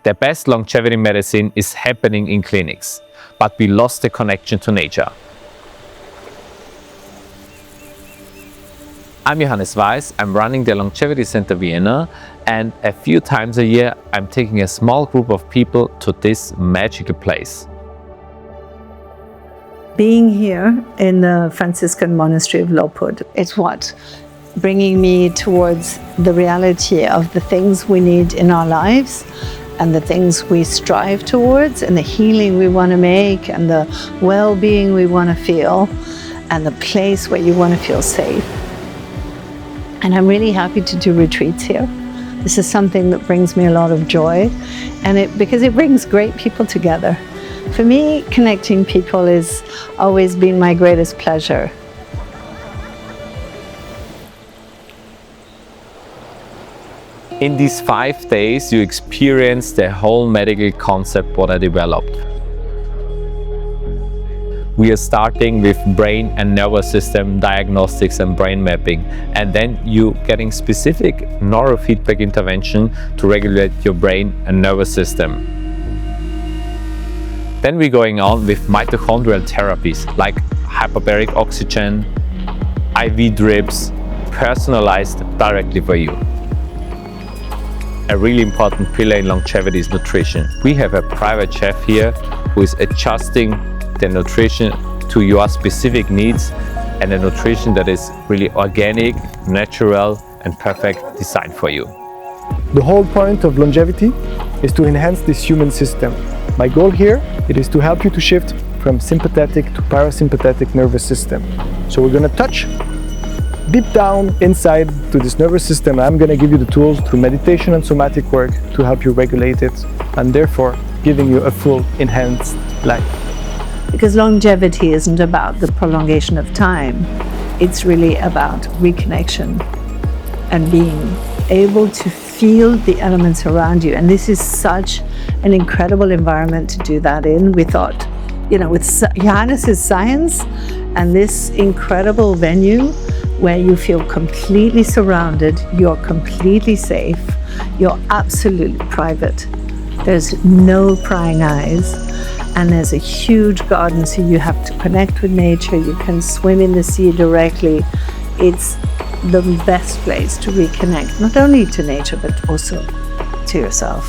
The best longevity medicine is happening in clinics, but we lost the connection to nature. I'm Johannes Weiß, I'm running the Longevity Center Vienna, and a few times a year I'm taking a small group of people to this magical place. Being here in the Franciscan Monastery of Lopud, it's bringing me towards the reality of the things we need in our lives and the things we strive towards and the healing we want to make and the well-being we want to feel and the place where you want to feel safe. And I'm really happy to do retreats here. This is something that brings me a lot of joy, and because it brings great people together. For me, connecting people has always been my greatest pleasure. In these 5 days, you experience the whole medical concept what I developed. We are starting with brain and nervous system diagnostics and brain mapping, and then you getting specific neurofeedback intervention to regulate your brain and nervous system. Then we're going on with mitochondrial therapies like hyperbaric oxygen, IV drips, personalized directly for you. A really important pillar in longevity is nutrition. We have a private chef here who is adjusting the nutrition to your specific needs, and a nutrition that is really organic, natural and perfect design for you. The whole point of longevity is to enhance this human system. My goal here is to help you to shift from sympathetic to parasympathetic nervous system. So we're going to touch deep down inside to this nervous system. I'm going to give you the tools through meditation and somatic work to help you regulate it, and therefore giving you a full enhanced life. Because longevity isn't about the prolongation of time. It's really about reconnection and being able to feel the elements around you. And this is such an incredible environment to do that in. We thought, with Johannes' science and this incredible venue where you feel completely surrounded, you're completely safe, you're absolutely private. There's no prying eyes. And there's a huge garden, so you have to connect with nature. You can swim in the sea directly. It's the best place to reconnect, not only to nature, but also to yourself.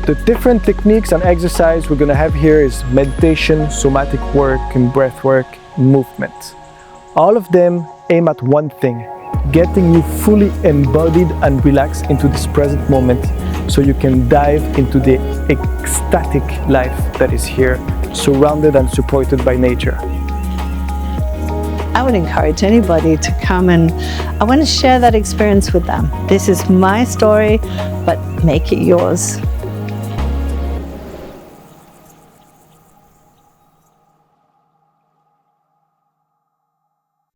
The different techniques and exercise we're going to have here is meditation, somatic work, and breath work, movement. All of them aim at one thing: getting you fully embodied and relaxed into this present moment, so you can dive into the ecstatic life that is here, surrounded and supported by nature. I would encourage anybody to come, and I want to share that experience with them. This is my story, but make it yours.